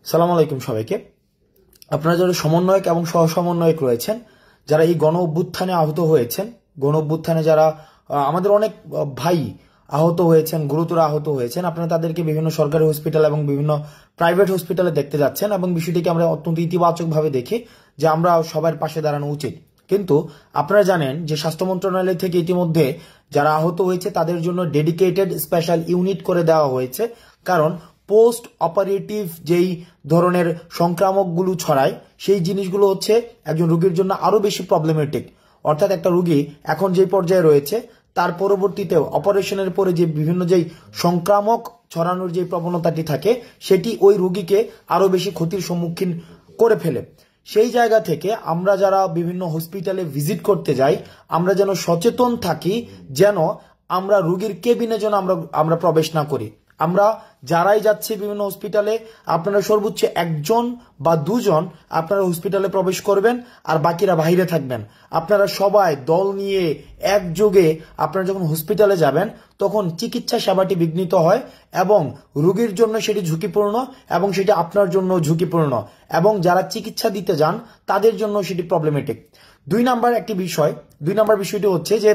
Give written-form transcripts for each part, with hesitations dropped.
সালাম আলাইকুম সবাইকে। আপনারা যারা সমন্বয়ক এবং সহ সমন্বয়ক রয়েছেন, যারা এই গণ অভ্যুত্থানে আহত হয়েছেন, গণ অভ্যুত্থানে যারা আমাদের অনেক ভাই আহত হয়েছেন, গুরুতর আহত হয়েছেন, আপনারা তাদেরকে বিভিন্ন সরকারি হসপিটাল এবং বিভিন্ন প্রাইভেট হসপিটালে দেখতে যাচ্ছেন এবং বিষয়টিকে আমরা অত্যন্ত ইতিবাচকভাবে দেখি যে আমরা সবার পাশে দাঁড়ানো উচিত। কিন্তু আপনারা জানেন যে স্বাস্থ্য মন্ত্রণালয় থেকে ইতিমধ্যে যারা আহত হয়েছে তাদের জন্য ডেডিকেটেড স্পেশাল ইউনিট করে দেওয়া হয়েছে, কারণ পোস্ট অপারেটিভ যেই ধরনের সংক্রামকগুলো ছড়ায় সেই জিনিসগুলো হচ্ছে একজন রোগীর জন্য আরো বেশি প্রবলেমেটিক। অর্থাৎ একটা রোগী এখন যে পর্যায়ে রয়েছে তার পরবর্তীতে অপারেশনের পরে যে বিভিন্ন যেই সংক্রামক ছড়ানোর যে প্রবণতাটি থাকে সেটি ওই রোগীকে আরো বেশি ক্ষতির সম্মুখীন করে ফেলে। সেই জায়গা থেকে আমরা যারা বিভিন্ন হসপিটালে ভিজিট করতে যাই আমরা যেন সচেতন থাকি, যেন আমরা রোগীর কেবিনে যেন আমরা প্রবেশ না করি। আমরা যারাই যাচ্ছি বিভিন্ন হসপিটালে আপনারা সর্বোচ্চ একজন বা দুজন আপনারা হসপিটালে প্রবেশ করবেন আর বাকিরা বাইরে থাকবেন। আপনারা সবাই দল নিয়ে একযোগে আপনারা যখন হসপিটালে যাবেন তখন চিকিৎসা সেবাটি বিঘ্নিত হয় এবং রোগীর জন্য সেটি ঝুঁকিপূর্ণ এবং সেটি আপনার জন্য ঝুঁকিপূর্ণ এবং যারা চিকিৎসা দিতে যান তাদের জন্য সেটি প্রবলেমেটিক। দুই নাম্বার বিষয়টি হচ্ছে যে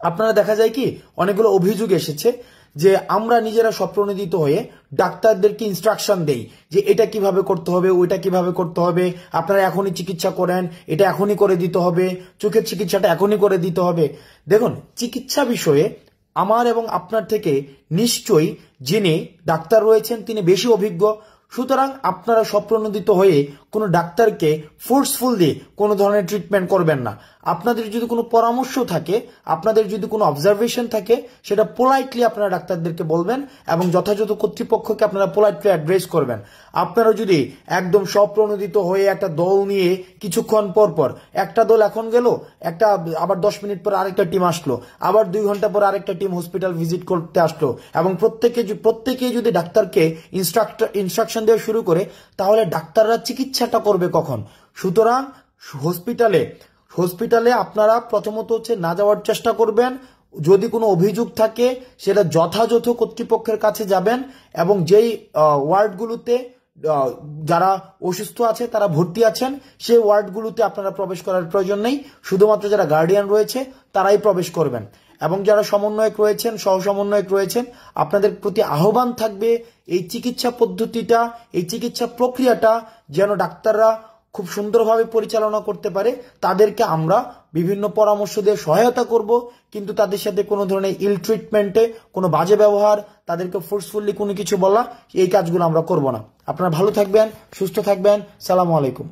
আপনারা দেখা যায় কি অনেকগুলো অভিযোগ এসেছে যে আমরা নিজেরা স্বপ্রণোদিত হয়ে ডাক্তারদেরকে ইনস্ট্রাকশন দেই যে এটা কিভাবে করতে হবে, ওইটা কিভাবে করতে হবে, আপনারা এখনই চিকিৎসা করেন, এটা এখনই করে দিতে হবে, চোখের চিকিৎসাটা এখনই করে দিতে হবে। দেখুন, চিকিৎসা বিষয়ে আমার এবং আপনার থেকে নিশ্চয়ই যিনি ডাক্তার রয়েছেন তিনি বেশি অভিজ্ঞ। সুতরাং আপনারা স্বপ্রণোদিত হয়ে কোনো ডাক্তারকে ফোর্সফুলি কোনো ধরনের ট্রিটমেন্ট করবেন না। আপনাদের যদি কোনো পরামর্শ থাকে, আপনাদের যদি কোনো অবজারভেশন থাকে, সেটা পোলাইটলি আপনারা ডাক্তারদেরকে বলবেন এবং যথাযথ কর্তৃপক্ষকে আপনারা পোলাইটলি অ্যাড্রেস করবেন। আপনারা যদি একদম স্বপ্রণোদিত হয়ে একটা দল নিয়ে কিছুক্ষণ পর পর একটা দল এখন গেল, একটা আবার 10 মিনিট পর আরেকটা টিম আসলো, আবার 2 ঘন্টা পর আরেকটা টিম হসপিটাল ভিজিট করতে আসলো এবং প্রত্যেকে যদি ডাক্তারকে ইনস্ট্রাকশন দেওয়া শুরু করে তাহলে ডাক্তাররা চিকিৎসাটা করবে কখন? সুতরাং হসপিটালে আপনারা প্রথমত হচ্ছে না যাওয়ার চেষ্টা করবেন। যদি কোনো অভিযোগ থাকে সেটা যথাযথ কর্তৃপক্ষের কাছে যাবেন এবং যেই ওয়ার্ডগুলোতে যারা অসুস্থ আছে তারা ভর্তি আছেন সেই ওয়ার্ডগুলোতে আপনারা প্রবেশ করার প্রয়োজন নেই, শুধুমাত্র যারা গার্ডিয়ান রয়েছে তারাই প্রবেশ করবেন। এবং যারা সমন্বয়ক রয়েছেন, সহ সমন্বয়ক রয়েছেন, আপনাদের প্রতি আহ্বান থাকবে এই চিকিৎসা পদ্ধতিটা, এই চিকিৎসা প্রক্রিয়াটা যেন ডাক্তাররা খুব সুন্দরভাবে পরিচালনা করতে পারে। তাদেরকে আমরা বিভিন্ন পরামর্শ দিয়ে সহায়তা করব, কিন্তু তাদের সাথে কোনো ধরনের ইল ট্রিটমেন্টে, কোনো বাজে ব্যবহার, তাদেরকে ফোর্সফুলি কোনো কিছু বলা, এই কাজগুলো আমরা করব না। আপনারা ভালো থাকবেন, সুস্থ থাকবেন। সালামু আলাইকুম।